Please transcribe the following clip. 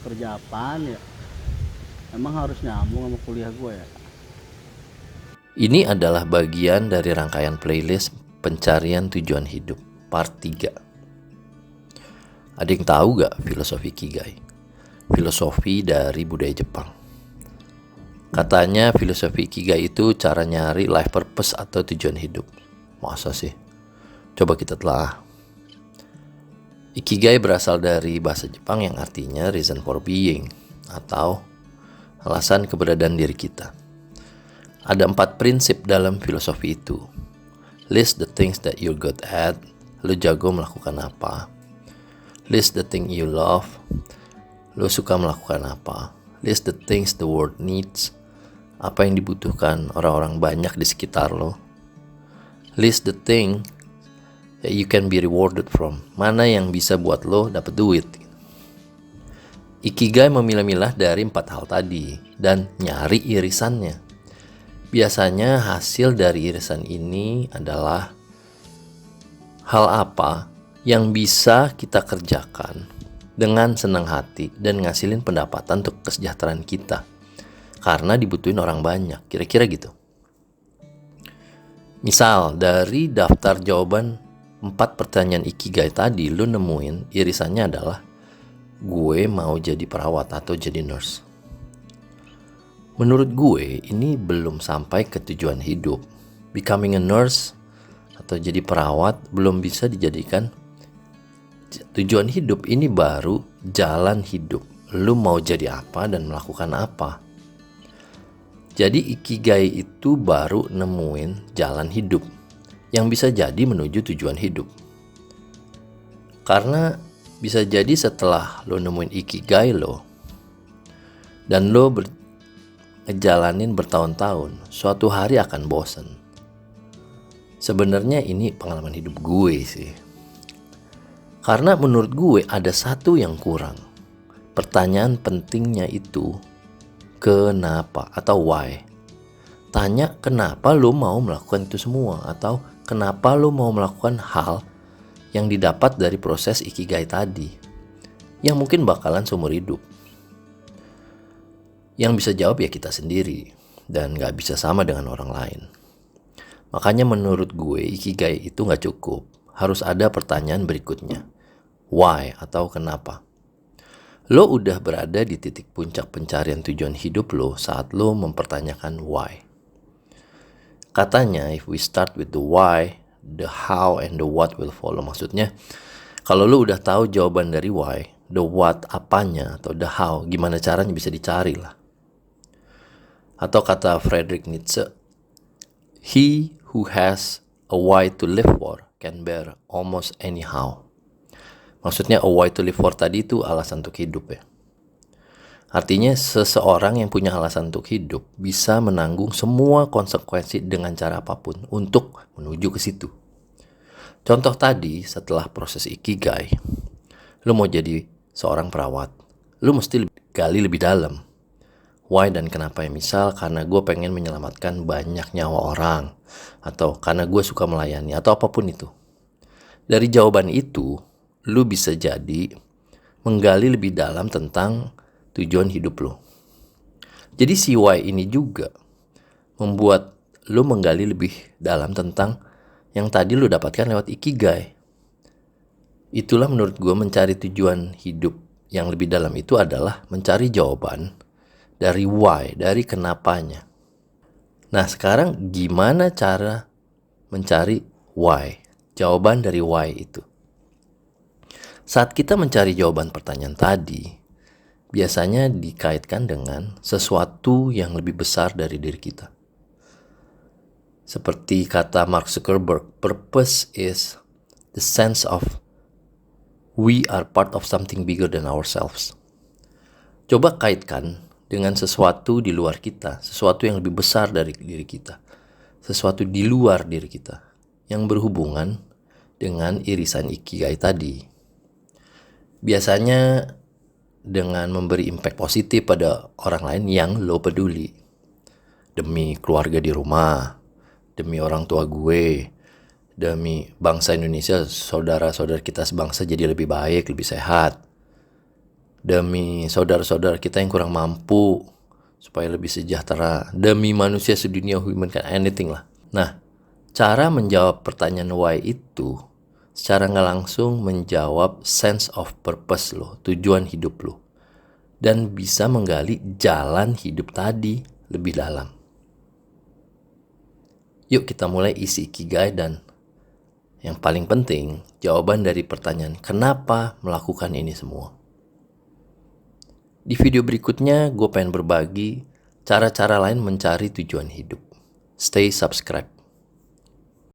kerja apaan ya? Emang harus nyambung sama kuliah gue ya? Ini adalah bagian dari rangkaian playlist Pencarian Tujuan Hidup part 3. Ada yang tahu gak filosofi Ikigai? Filosofi dari budaya Jepang. Katanya filosofi Ikigai itu cara nyari life purpose atau tujuan hidup. Masa sih? Coba kita telah. Ikigai berasal dari bahasa Jepang yang artinya reason for being atau alasan keberadaan diri kita. Ada 4 prinsip dalam filosofi itu. List the things that you're good at. Lu jago melakukan apa. List the thing you love. Lu suka melakukan apa. List the things the world needs. Apa yang dibutuhkan orang-orang banyak di sekitar lo. List the thing that you can be rewarded from. Mana yang bisa buat lo dapet duit. Ikigai memilah-milah dari 4 hal tadi dan nyari irisannya. Biasanya hasil dari irisan ini adalah hal apa yang bisa kita kerjakan dengan senang hati dan ngasilin pendapatan untuk kesejahteraan kita karena dibutuhin orang banyak, kira-kira gitu. Misal dari daftar jawaban 4 pertanyaan Ikigai tadi, lu nemuin irisannya adalah gue mau jadi perawat atau jadi nurse. Menurut gue ini belum sampai ke tujuan hidup. Becoming a nurse atau jadi perawat belum bisa dijadikan tujuan hidup. Ini baru jalan hidup. Lu mau jadi apa dan melakukan apa. Jadi Ikigai itu baru nemuin jalan hidup yang bisa jadi menuju tujuan hidup. Karena bisa jadi setelah lo nemuin Ikigai lo dan lo ngejalanin bertahun-tahun, suatu hari akan bosen. Sebenarnya ini pengalaman hidup gue sih. Karena menurut gue ada satu yang kurang. Pertanyaan pentingnya itu kenapa atau why. Tanya kenapa lo mau melakukan itu semua atau kenapa lo mau melakukan hal yang didapat dari proses Ikigai tadi yang mungkin bakalan seumur hidup. Yang bisa jawab ya kita sendiri dan gak bisa sama dengan orang lain. Makanya menurut gue Ikigai itu gak cukup. Harus ada pertanyaan berikutnya. Why atau kenapa? Lo udah berada di titik puncak pencarian tujuan hidup lo saat lo mempertanyakan why. Katanya if we start with the why, the how and the what will follow. Maksudnya kalau lo udah tahu jawaban dari why, the what apanya atau the how gimana caranya bisa dicari lah. Atau kata Friedrich Nietzsche, he who has a why to live for can bear almost anyhow. Maksudnya a why to live for tadi itu alasan untuk hidup ya. Artinya seseorang yang punya alasan untuk hidup bisa menanggung semua konsekuensi dengan cara apapun untuk menuju ke situ. Contoh tadi setelah proses Ikigai, lu mau jadi seorang perawat, lu mesti gali lebih dalam. Why dan kenapa ya? Misal karena gue pengen menyelamatkan banyak nyawa orang, atau karena gue suka melayani, atau apapun itu. Dari jawaban itu, lu bisa jadi menggali lebih dalam tentang tujuan hidup lu. Jadi si why ini juga membuat lu menggali lebih dalam tentang yang tadi lu dapatkan lewat Ikigai. Itulah menurut gue mencari tujuan hidup yang lebih dalam itu adalah mencari jawaban dari why, dari kenapanya. Nah sekarang gimana cara mencari why? Jawaban dari why itu. Saat kita mencari jawaban pertanyaan tadi, biasanya dikaitkan dengan sesuatu yang lebih besar dari diri kita. Seperti kata Mark Zuckerberg, purpose is the sense of we are part of something bigger than ourselves. Coba kaitkan dengan sesuatu di luar kita, sesuatu yang lebih besar dari diri kita, sesuatu di luar diri kita, yang berhubungan dengan irisan Ikigai tadi. Biasanya dengan memberi impact positif pada orang lain yang lo peduli. Demi keluarga di rumah, demi orang tua gue, demi bangsa Indonesia, saudara-saudara kita sebangsa jadi lebih baik, lebih sehat. demi saudara-saudara kita yang kurang mampu, supaya lebih sejahtera, demi manusia sedunia, humankind, anything lah. Nah, cara menjawab pertanyaan why itu secara nggak langsung menjawab sense of purpose lo, tujuan hidup lo, dan bisa menggali jalan hidup tadi lebih dalam. Yuk kita mulai isi ikigai, dan yang paling penting, jawaban dari pertanyaan kenapa melakukan ini semua. Di video berikutnya, gue pengen berbagi cara-cara lain mencari tujuan hidup. Stay subscribe.